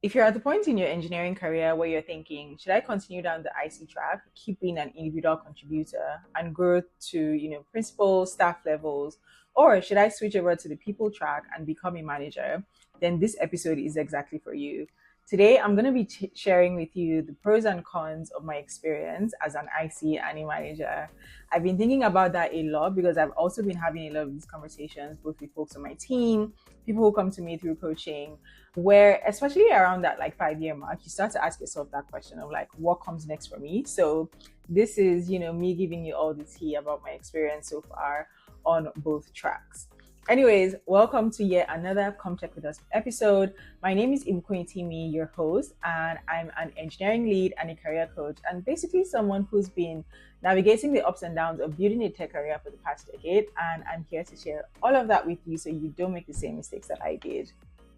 If you're at the point in your engineering career where you're thinking, should I continue down the IC track, keep being an individual contributor and grow to, principal staff levels, or should I switch over to the people track and become a manager? Then this episode is exactly for you. Today, I'm going to be sharing with you the pros and cons of my experience as an IC and a manager. I've been thinking about that a lot because I've also been having a lot of these conversations, both with folks on my team, people who come to me through coaching, where especially around that like 5 year mark, you start to ask yourself that question of like, what comes next for me? So this is, me giving you all the tea about my experience so far on both tracks. Anyways, welcome to yet another Come Check With Us episode. My name is Ibukun, Itimi, your host, and I'm an engineering lead and a career coach, and basically someone who's been navigating the ups and downs of building a tech career for the past decade. And I'm here to share all of that with you so you don't make the same mistakes that I did.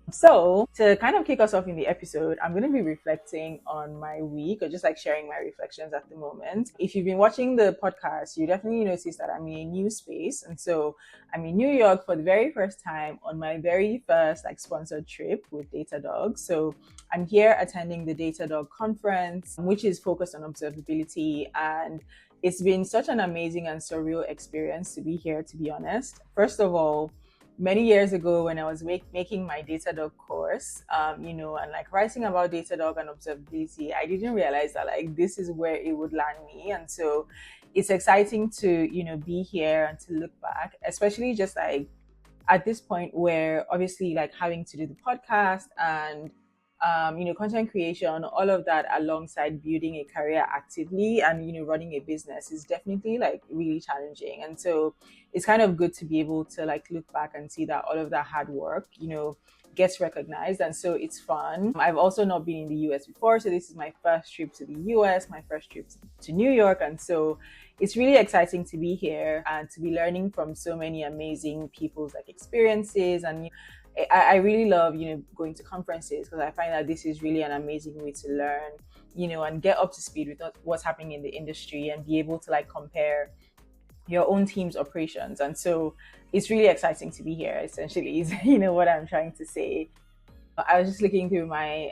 So to kind of kick us off in the episode, I'm going to be reflecting on my week, or just like sharing my reflections at the moment. If you've been watching the podcast, you definitely noticed that I'm in a new space. And so I'm in New York for the very first time on my very first like sponsored trip with Datadog. So I'm here attending the Datadog conference, which is focused on observability. And it's been such an amazing and surreal experience to be here, to be honest. First of all, many years ago when I was making my Datadog course, and like writing about Datadog and observability, I didn't realize that like this is where it would land me. And so it's exciting to, be here and to look back, especially just like at this point where obviously like having to do the podcast and content creation, all of that alongside building a career actively and, running a business is definitely like really challenging. And so it's kind of good to be able to like look back and see that all of that hard work, gets recognized. And so it's fun. I've also not been in the US before. So this is my first trip to the US, my first trip to New York. And so it's really exciting to be here and to be learning from so many amazing people's like experiences. And I really love, going to conferences because I find that this is really an amazing way to learn, and get up to speed with what's happening in the industry and be able to like compare your own team's operations. And so it's really exciting to be here, essentially, is, what I'm trying to say. I was just looking through my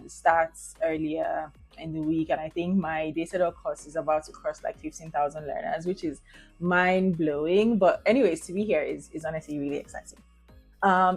stats earlier in the week, and I think my Datadog course is about to cross like 15,000 learners, which is mind blowing. But anyways, to be here is honestly really exciting.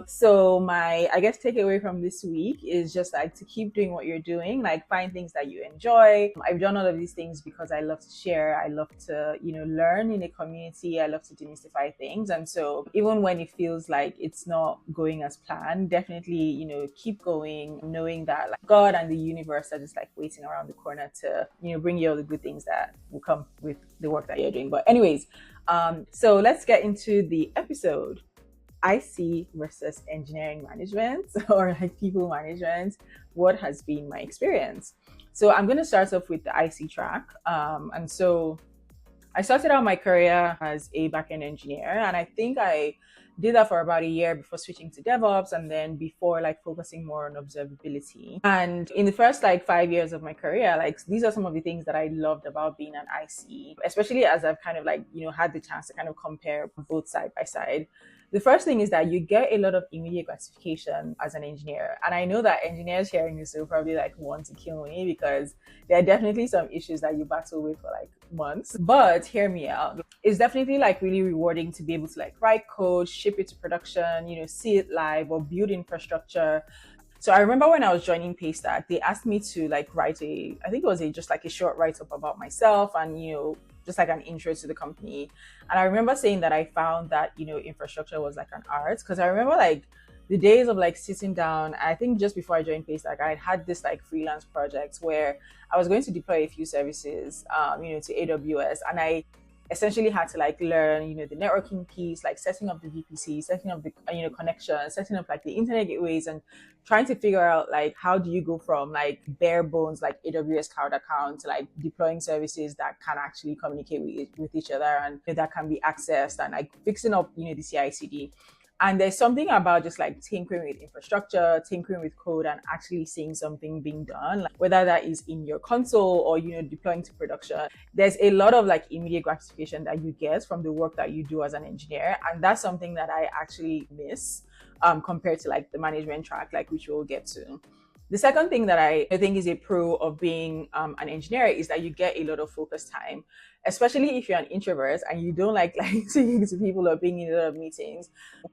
So my, I guess, takeaway from this week is just like to keep doing what you're doing, like find things that you enjoy. I've done all of these things because I love to share. I love to, learn in a community. I love to demystify things. And so even when it feels like it's not going as planned, definitely, keep going, knowing that like God and the universe are just like waiting around the corner to, bring you all the good things that will come with the work that you're doing. But anyways, so let's get into the episode. IC versus engineering management or like people management. What has been my experience? So I'm going to start off with the IC track. And so I started out my career as a backend engineer, and I think I did that for about a year before switching to DevOps, and then before like focusing more on observability. And in the first like 5 years of my career, like these are some of the things that I loved about being an IC, especially as I've kind of like, had the chance to kind of compare both side by side. The first thing is that you get a lot of immediate gratification as an engineer. And I know that engineers hearing this will probably like want to kill me because there are definitely some issues that you battle with for like months. But hear me out. It's definitely like really rewarding to be able to like write code, ship it to production, see it live or build infrastructure. So I remember when I was joining Paystack, they asked me to like write I think it was just like a short write-up about myself and, just like an intro to the company. And I remember saying that I found that, infrastructure was like an art. Cause I remember like the days of like sitting down, I think just before I joined Paystack, I had this like freelance project where I was going to deploy a few services, to AWS. And I essentially had to like learn, the networking piece, like setting up the VPC, setting up the, connection, setting up like the internet gateways and trying to figure out like, how do you go from like bare bones, like AWS cloud account to like deploying services that can actually communicate with each other and that can be accessed and like fixing up, the CI/CD. And there's something about just like tinkering with infrastructure, tinkering with code and actually seeing something being done, like whether that is in your console or, deploying to production. There's a lot of like immediate gratification that you get from the work that you do as an engineer. And that's something that I actually miss compared to like the management track, like which we'll get to. The second thing that I think is a pro of being an engineer is that you get a lot of focus time, especially if you're an introvert and you don't like speaking to people or being in a lot of meetings.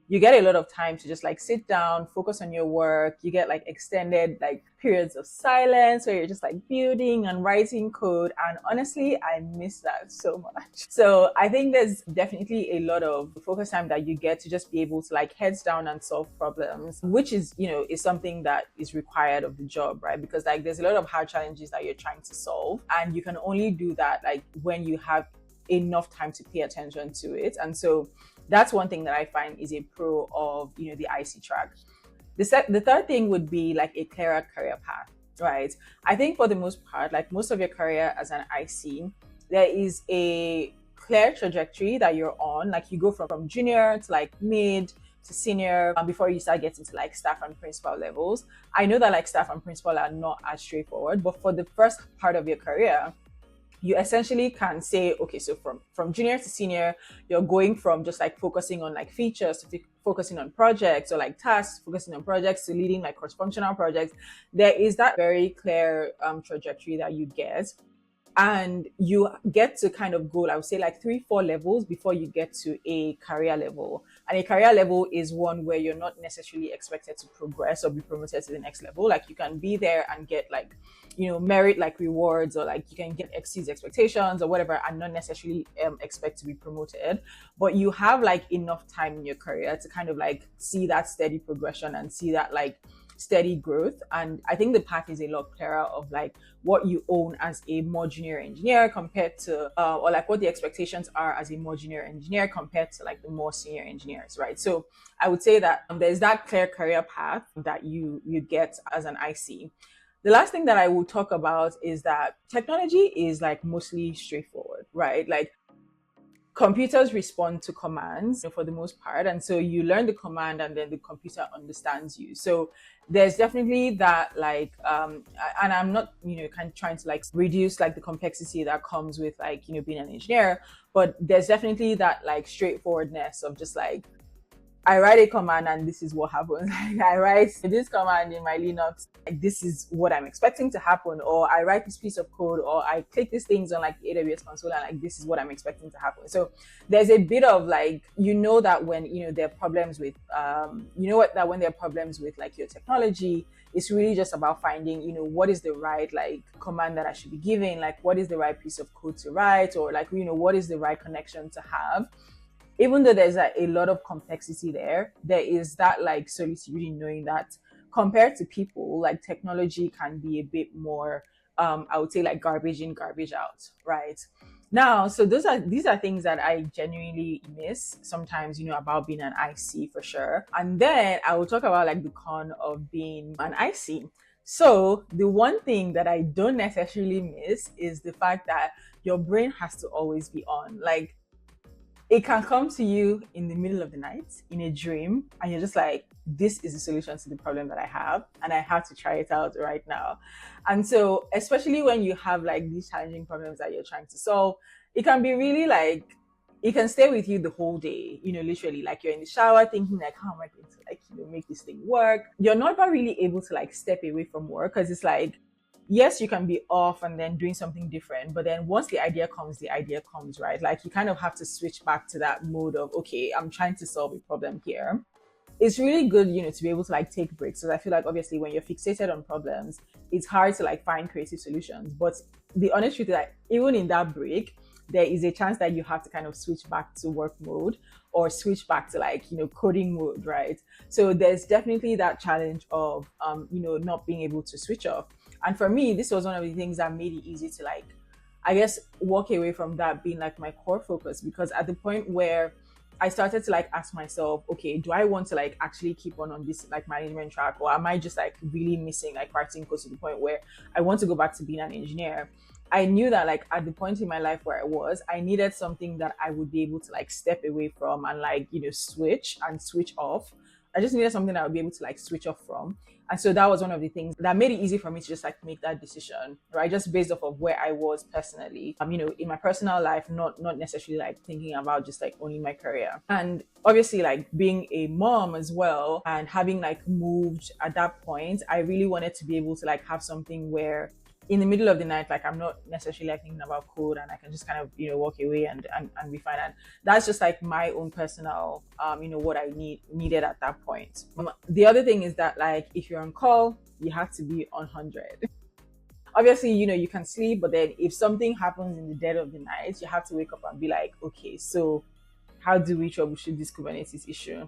You get a lot of time to just like sit down, focus on your work. You get like extended like periods of silence where you're just like building and writing code. And honestly, I miss that so much. So I think there's definitely a lot of focus time that you get to just be able to like heads down and solve problems, which is, is something that is required of the job, right? Because like there's a lot of hard challenges that you're trying to solve, and you can only do that like when you have enough time to pay attention to it. And so that's one thing that I find is a pro of, the IC track. The third thing would be like a clearer career path, right? I think for the most part, like most of your career as an IC, there is a clear trajectory that you're on. Like you go from junior to like mid to senior before you start getting to like staff and principal levels. I know that like staff and principal are not as straightforward, but for the first part of your career, you essentially can say, okay, so from junior to senior, you're going from just like focusing on like features to focusing on projects, or like tasks, focusing on projects to leading like cross-functional projects. There is that very clear trajectory that you get, and you get to kind of go, I would say, like 3 4 levels before you get to a career level. And a career level is one where you're not necessarily expected to progress or be promoted to the next level. Like you can be there and get like, merit like rewards, or like you can get exceeds expectations or whatever, and not necessarily expect to be promoted. But you have like enough time in your career to kind of like see that steady progression and see that like steady growth. And I think the path is a lot clearer of like what you own as a more junior engineer compared to or like what the expectations are as a more junior engineer compared to like the more senior engineers, right? So I would say that there's that clear career path that you get as an IC. The last thing that I will talk about is that technology is like mostly straightforward, right? Like computers respond to commands for the most part, and so you learn the command and then the computer understands you. So there's definitely that like and I'm not kind of trying to like reduce like the complexity that comes with like being an engineer, but there's definitely that like straightforwardness of just like I write a command and this is what happens. I write this command in my Linux, like this is what I'm expecting to happen. Or I write this piece of code, or I click these things on like the AWS console and like this is what I'm expecting to happen. So there's a bit of like, that when, there are problems with, that when there are problems with like your technology, it's really just about finding, what is the right like command that I should be giving, like what is the right piece of code to write, or like, what is the right connection to have. Even though there's a lot of complexity there is that like solitude in knowing that compared to people, like technology can be a bit more, I would say like garbage in, garbage out, right? Now, so these are things that I genuinely miss sometimes, about being an IC for sure. And then I will talk about like the con of being an IC. So the one thing that I don't necessarily miss is the fact that your brain has to always be on. Like it can come to you in the middle of the night in a dream, and you're just like, this is the solution to the problem that I have, and I have to try it out right now. And so especially when you have like these challenging problems that you're trying to solve, it can be really like, it can stay with you the whole day, literally like you're in the shower thinking like, how am I going to like make this thing work. You're not really able to like step away from work, because it's like, yes, you can be off and then doing something different, but then once the idea comes, right? Like you kind of have to switch back to that mode of, okay, I'm trying to solve a problem here. It's really good, to be able to like take breaks, because I feel like obviously when you're fixated on problems, it's hard to like find creative solutions. But the honest truth is that even in that break, there is a chance that you have to kind of switch back to work mode, or switch back to like coding mode, right? So there's definitely that challenge of not being able to switch off. And for me, this was one of the things that made it easy to like, I guess, walk away from that being like my core focus. Because at the point where I started to like ask myself, okay, do I want to like actually keep on this like management track, or am I just like really missing like writing code to the point where I want to go back to being an engineer? I knew that like at the point in my life where I needed something that I would be able to like step away from and like, switch off. I just needed something that I would be able to like switch off from. And so that was one of the things that made it easy for me to just like make that decision, right? Just based off of where I was personally, in my personal life, not necessarily like thinking about just like only my career. And obviously like being a mom as well and having like moved at that point, I really wanted to be able to like have something where in the middle of the night, like I'm not necessarily like thinking about code and I can just kind of, walk away and be fine. And that's just like my own personal, what I needed at that point. The other thing is that like if you're on call, you have to be on 100. Obviously, you can sleep, but then if something happens in the dead of the night, you have to wake up and be like, okay, so how do we troubleshoot this Kubernetes issue?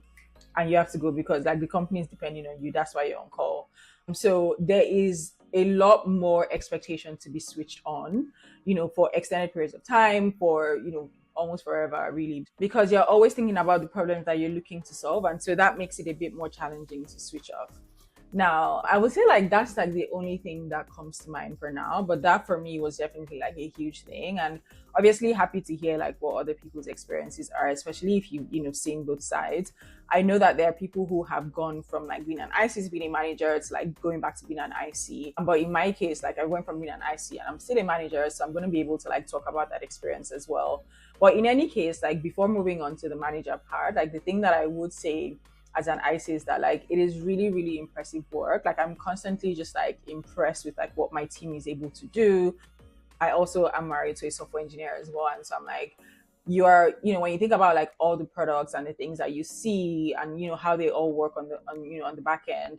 And you have to go because like the company is depending on you. That's why you're on call. So there is a lot more expectation to be switched on, for extended periods of time, for, almost forever, really, because you're always thinking about the problems that you're looking to solve. And so that makes it a bit more challenging to switch off. Now, I would say like that's like the only thing that comes to mind for now, but that for me was definitely like a huge thing. And obviously happy to hear like what other people's experiences are, especially if you've seen both sides. I know that there are people who have gone from like being an IC to being a manager to like going back to being an IC. But in my case, like I went from being an IC and I'm still a manager, so I'm going to be able to like talk about that experience as well. But in any case, like before moving on to the manager part, like the thing that I would say as an IC is that like it is really, really impressive work. Like I'm constantly just like impressed with like what my team is able to do. I also am married to a software engineer as well. And so I'm like, when you think about like all the products and the things that you see and how they all work on the back end,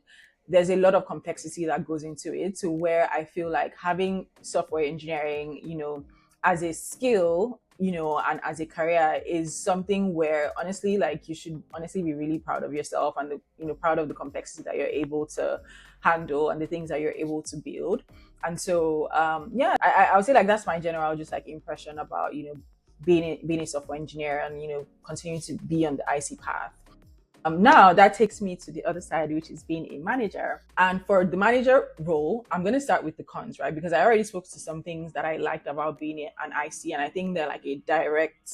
there's a lot of complexity that goes into it, to where I feel like having software engineering, as a skill, and as a career is something where honestly, like you should honestly be really proud of yourself and proud of the complexity that you're able to handle and the things that you're able to build. And so, I would say like that's my general just like impression about being a software engineer and continuing to be on the IC path. Now that takes me to the other side, which is being a manager. And for the manager role, I'm going to start with the cons, right? Because I already spoke to some things that I liked about being an IC, and I think they're like a direct,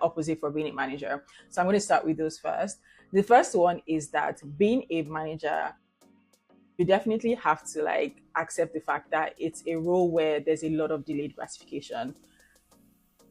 opposite for being a manager. So I'm going to start with those first. The first one is that being a manager, you definitely have to like accept the fact that it's a role where there's a lot of delayed gratification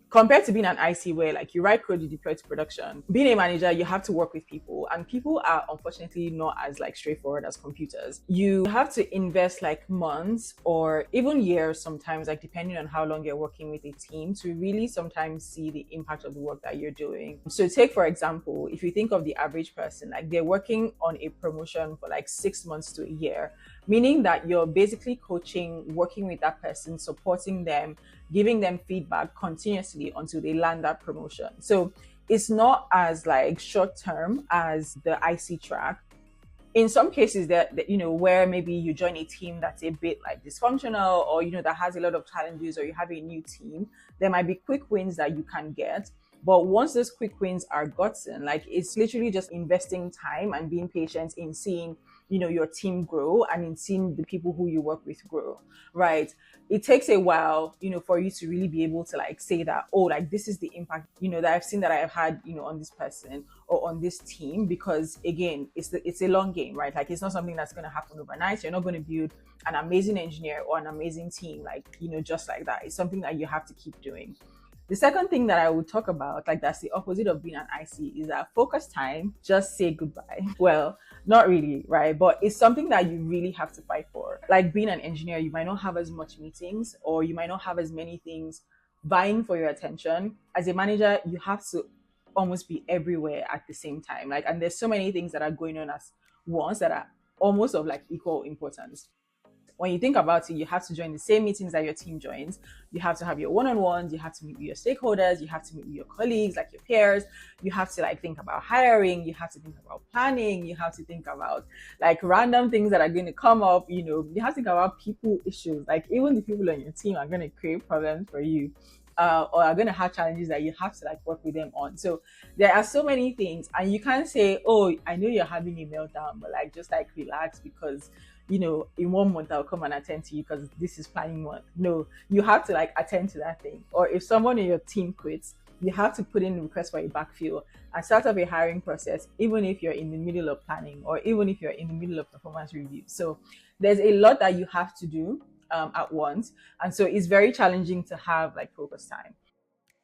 compared to being an IC where like you write code, you deploy to production. Being a manager, you have to work with people, and people are unfortunately not as like straightforward as computers. You have to invest like months or even years sometimes, like depending on how long you're working with a team, to really sometimes see the impact of the work that you're doing. So take for example, if you think of the average person, like they're working on a promotion for like 6 months to a year, meaning that you're basically coaching, working with that person, supporting them, giving them feedback continuously until they land that promotion. So it's not as like short term as the IC track. In some cases that where maybe you join a team that's a bit like dysfunctional, or that has a lot of challenges, or you have a new team, there might be quick wins that you can get. But once those quick wins are gotten, like it's literally just investing time and being patient in seeing your team grow and in seeing the people who you work with grow, right? It takes a while for you to really be able to like say that, oh, like this is the impact that I've seen that I have had on this person or on this team, because again, it's a long game, right? Like it's not something that's going to happen overnight. You're not going to build an amazing engineer or an amazing team like just like that. It's something that you have to keep doing. The second thing that I would talk about, like that's the opposite of being an IC, is that focus time, just say goodbye. Well, not really, right? But it's something that you really have to fight for. Like being an engineer, you might not have as much meetings, or you might not have as many things vying for your attention. As a manager, you have to almost be everywhere at the same time. Like, and there's so many things that are going on as once that are almost of like equal importance. When you think about it, you have to join the same meetings that your team joins. You have to have your one-on-ones. You have to meet with your stakeholders. You have to meet with your colleagues, like your peers. You have to like think about hiring. You have to think about planning. You have to think about like random things that are going to come up. You have to think about people issues. Like even the people on your team are going to create problems for you. Or are going to have challenges that you have to like work with them on. So there are so many things, and you can't say, oh, I know you're having a meltdown, but like just like relax, because in 1 month I'll come and attend to you because this is planning month. No, you have to like attend to that thing. Or if someone in your team quits, you have to put in a request for a backfill and start up a hiring process, even if you're in the middle of planning or even if you're in the middle of performance review. So there's a lot that you have to do at once. And so it's very challenging to have like focus time.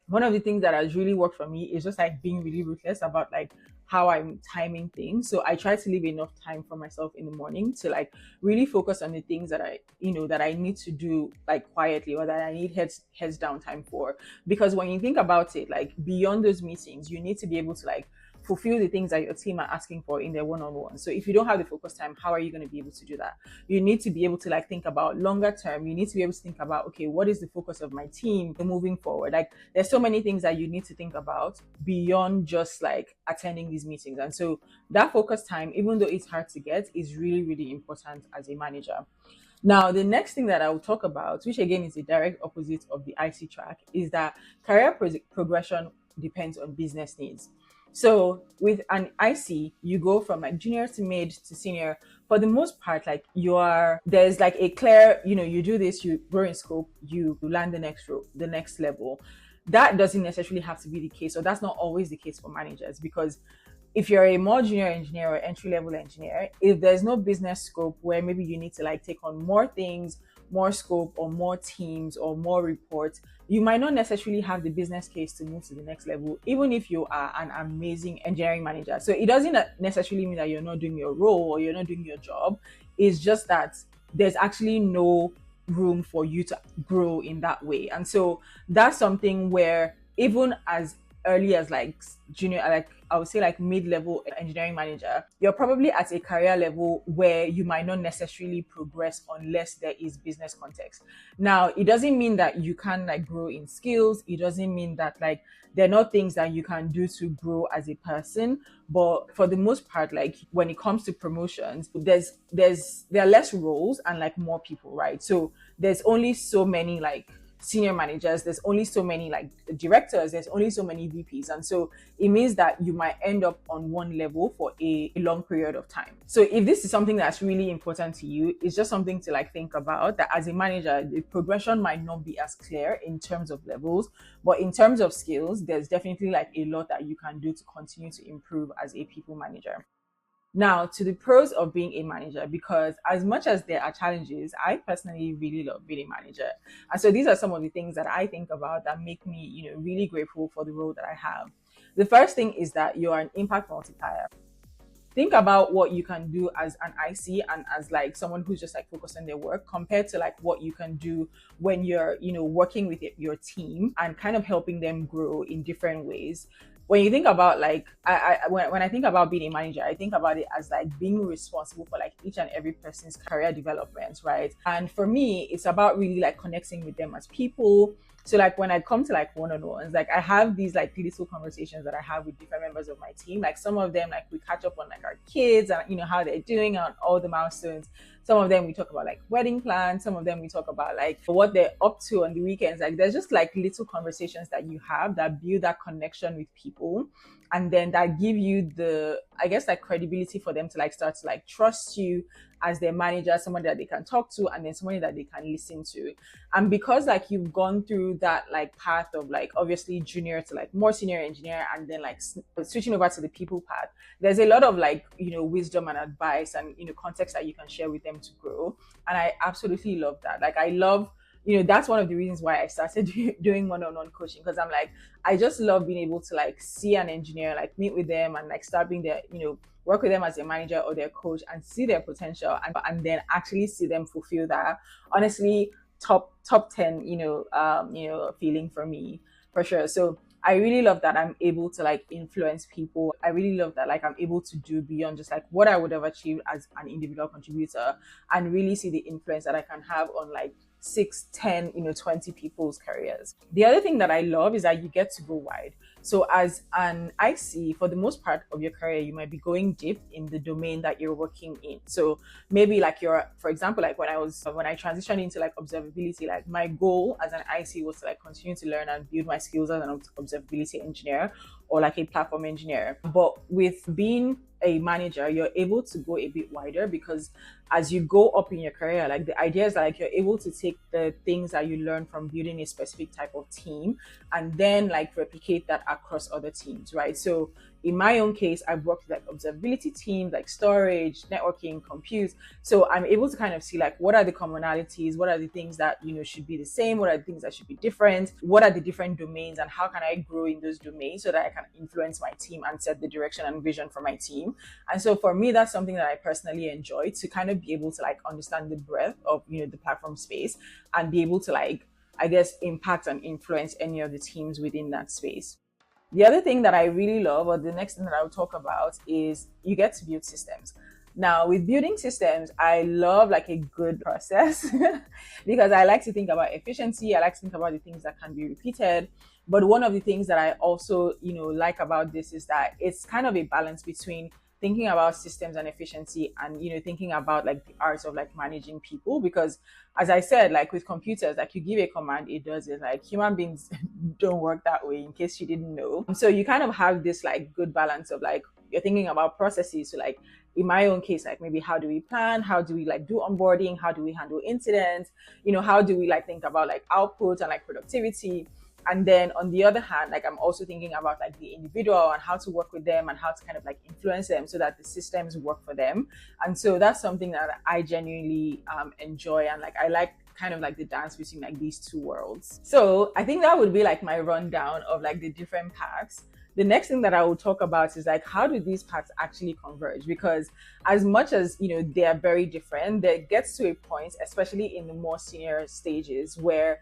One of the things that has really worked for me is just like being really ruthless about like how I'm timing things. So I try to leave enough time for myself in the morning to like really focus on the things that that I need to do like quietly, or that I need heads down time for. Because when you think about it, like beyond those meetings, you need to be able to like fulfill the things that your team are asking for in their one-on-one. So if you don't have the focus time, how are you going to be able to do that? You need to be able to like think about longer term. You need to be able to think about, okay, what is the focus of my team moving forward? Like there's so many things that you need to think about beyond just like attending these meetings. And so that focus time, even though it's hard to get, is really, really important as a manager. Now, the next thing that I will talk about, which again is a direct opposite of the IC track, is that career progression depends on business needs. So with an IC, you go from like junior to mid to senior. For the most part, like there's like a clear, you do this, you grow in scope, you land the next level. That doesn't necessarily have to be the case, or that's not always the case for managers, because if you're a more junior engineer or entry level engineer, if there's no business scope where maybe you need to like take on more things, more scope, or more teams, or more reports, you might not necessarily have the business case to move to the next level, even if you are an amazing engineering manager. So it doesn't necessarily mean that you're not doing your role or you're not doing your job. It's just that there's actually no room for you to grow in that way. And so that's something where even as early as like junior, like I would say like mid-level engineering manager, you're probably at a career level where you might not necessarily progress unless there is business context. Now, it doesn't mean that you can like grow in skills. It doesn't mean that like there are not things that you can do to grow as a person. But for the most part, like when it comes to promotions, there are less roles and like more people, right? So there's only so many like senior managers, there's only so many like directors, there's only so many VPs. And so it means that you might end up on one level for a long period of time. So if this is something that's really important to you, it's just something to like think about, that as a manager, the progression might not be as clear in terms of levels, but in terms of skills, there's definitely like a lot that you can do to continue to improve as a people manager. Now, to the pros of being a manager, because as much as there are challenges, I personally really love being a manager. And so these are some of the things that I think about that make me, really grateful for the role that I have. The first thing is that you're an impact multiplier. Think about what you can do as an IC and as like someone who's just like focused on their work, compared to like what you can do when you're, working with your team and kind of helping them grow in different ways. When you think about like when I think about being a manager, I think about it as like being responsible for like each and every person's career development, right? And for me, it's about really like connecting with them as people. So like when I come to like one-on-ones, like I have these like little conversations that I have with different members of my team. Like some of them, like we catch up on like our kids and how they're doing on all the milestones. Some of them we talk about like wedding plans. Some of them we talk about like what they're up to on the weekends. Like there's just like little conversations that you have that build that connection with people, and then that give you the, I guess, like credibility for them to like start to like trust you as their manager, someone that they can talk to, and then somebody that they can listen to. And because like you've gone through that like path of like obviously junior to like more senior engineer, and then like switching over to the people path, there's a lot of like wisdom and advice and context that you can share with them to grow. And I absolutely love that. Like I love, that's one of the reasons why I started doing one-on-one coaching, because I'm like, I just love being able to like see an engineer, like meet with them and like start being their, work with them as a manager or their coach and see their potential, and then actually see them fulfill that. Honestly, top 10, feeling for me, for sure. So I really love that I'm able to like influence people. I really love that like I'm able to do beyond just like what I would have achieved as an individual contributor, and really see the influence that I can have on like 6, 10, 20 people's careers. The other thing that I love is that you get to go wide. So as an IC, for the most part of your career, you might be going deep in the domain that you're working in. So maybe like for example, like when I transitioned into like observability, like my goal as an IC was to like continue to learn and build my skills as an observability engineer. or like a platform engineer. But with being a manager, you're able to go a bit wider, because as you go up in your career, like the idea is that, like, you're able to take the things that you learn from building a specific type of team and then like replicate that across other teams, right? So in my own case, I've worked with like observability teams, like storage, networking, compute. So I'm able to kind of see like what are the commonalities, what are the things that should be the same, what are the things that should be different, what are the different domains, and how can I grow in those domains so that I can influence my team and set the direction and vision for my team. And so for me, that's something that I personally enjoy, to kind of be able to like understand the breadth of the platform space and be able to like, I guess, impact and influence any of the teams within that space. The other thing that I really love, or the next thing that I will talk about, is you get to build systems. Now, with building systems, I love like a good process because I like to think about efficiency. I like to think about the things that can be repeated. But one of the things that I also, like about this is that it's kind of a balance between thinking about systems and efficiency and thinking about like the art of like managing people. Because as I said, like with computers, like you give a command, it does it. Like human beings don't work that way, in case you didn't know. So you kind of have this like good balance of like, you're thinking about processes. So like in my own case, like maybe how do we plan, how do we like do onboarding, how do we handle incidents, how do we like think about like output and like productivity. And then on the other hand, like I'm also thinking about like the individual and how to work with them and how to kind of like influence them so that the systems work for them. And so that's something that I genuinely enjoy, and like I like kind of like the dance between like these two worlds. So I think that would be like my rundown of like the different paths. The next thing that I will talk about is like, how do these paths actually converge? Because as much as they are very different, there gets to a point, especially in the more senior stages, where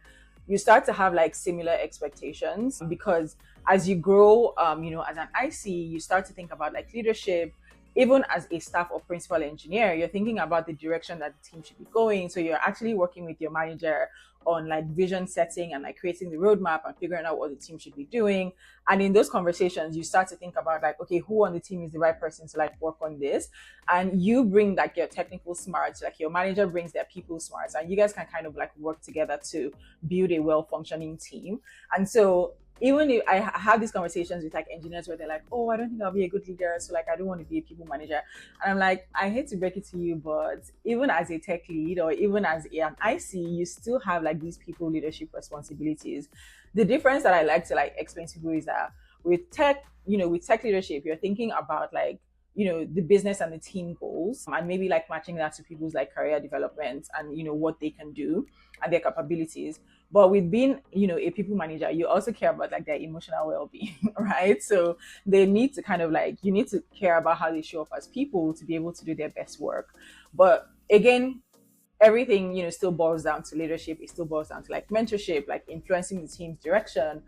you start to have like similar expectations, because as you grow, as an IC, you start to think about like leadership. Even as a staff or principal engineer, you're thinking about the direction that the team should be going. So you're actually working with your manager on like vision setting and like creating the roadmap and figuring out what the team should be doing. And in those conversations, you start to think about like, okay, who on the team is the right person to like work on this? And you bring like your technical smarts, like your manager brings their people smarts, and you guys can kind of like work together to build a well-functioning team. And so even if I have these conversations with like engineers where they're like, oh, I don't think I'll be a good leader, so like I don't want to be a people manager. And I'm like, I hate to break it to you, but even as a tech lead or even as an IC, you still have like these people leadership responsibilities. The difference that I like to like explain to people is that with tech, with tech leadership, you're thinking about like the business and the team goals, and maybe like matching that to people's like career development and what they can do and their capabilities. But with being a people manager, you also care about like their emotional well-being, right? So they need to kind of like, you need to care about how they show up as people to be able to do their best work. But again, everything still boils down to leadership. It still boils down to like mentorship, like influencing the team's direction,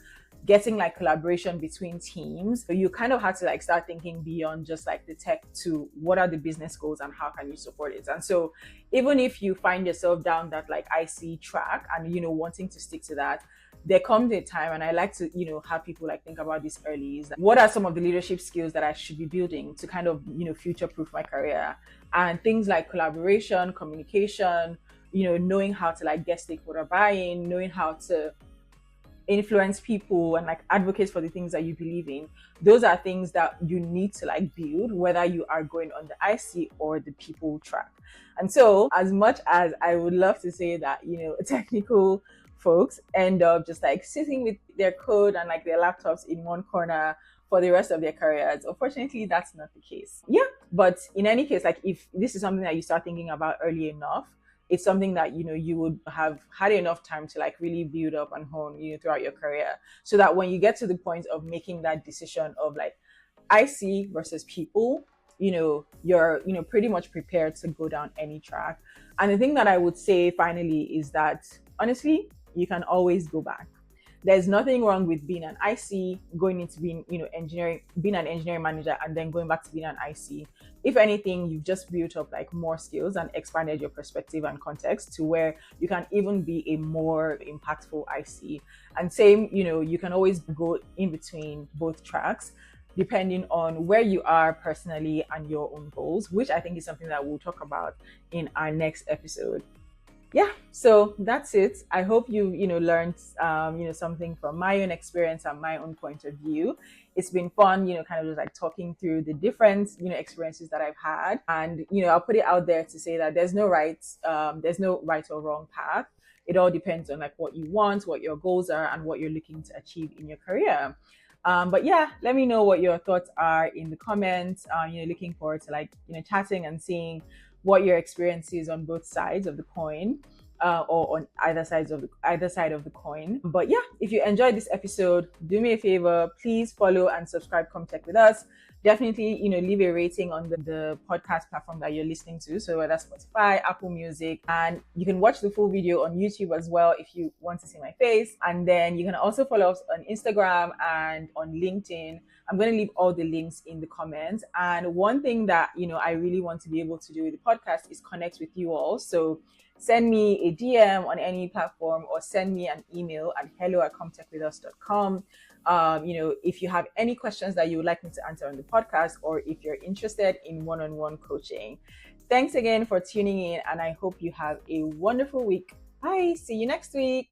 getting like collaboration between teams. So you kind of have to like start thinking beyond just like the tech to what are the business goals and how can you support it. And so even if you find yourself down that like IC track and wanting to stick to that, there comes a time, and I like to have people like think about this early, is what are some of the leadership skills that I should be building to kind of future proof my career. And things like collaboration, communication, knowing how to like get stakeholder buy-in, knowing how to influence people and like advocate for the things that you believe in. Those are things that you need to like build, whether you are going on the IC or the people track. And so as much as I would love to say that technical folks end up just like sitting with their code and like their laptops in one corner for the rest of their careers, unfortunately that's not the case. Yeah, but in any case, like if this is something that you start thinking about early enough, it's something that you would have had enough time to like really build up and hone throughout your career, so that when you get to the point of making that decision of like IC versus people, you're pretty much prepared to go down any track. And the thing that I would say finally is that honestly, you can always go back. There's nothing wrong with being an IC, going into being, engineering, being an engineering manager, and then going back to being an IC. If anything, you've just built up like more skills and expanded your perspective and context to where you can even be a more impactful IC. And same, you can always go in between both tracks, depending on where you are personally and your own goals, which I think is something that we'll talk about in our next episode. Yeah, so that's it. I hope you learned something from my own experience and my own point of view. It's been fun, kind of just like talking through the different experiences that I've had. And I'll put it out there to say that there's no right or wrong path. It all depends on like what you want, what your goals are, and what you're looking to achieve in your career. But yeah, let me know what your thoughts are in the comments. Looking forward to like chatting and seeing what your experience is on both sides of the coin, or on either side of the coin. But yeah, if you enjoyed this episode, do me a favor, please follow and subscribe. Come Tech with us. Definitely, leave a rating on the podcast platform that you're listening to. So whether Spotify, Apple Music, and you can watch the full video on YouTube as well if you want to see my face. And then you can also follow us on Instagram and on LinkedIn. I'm going to leave all the links in the comments. And one thing that, I really want to be able to do with the podcast is connect with you all. So send me a DM on any platform or send me an email at hello@comtechwithus.com. If you have any questions that you would like me to answer on the podcast, or if you're interested in one-on-one coaching. Thanks again for tuning in, and I hope you have a wonderful week. Bye. See you next week.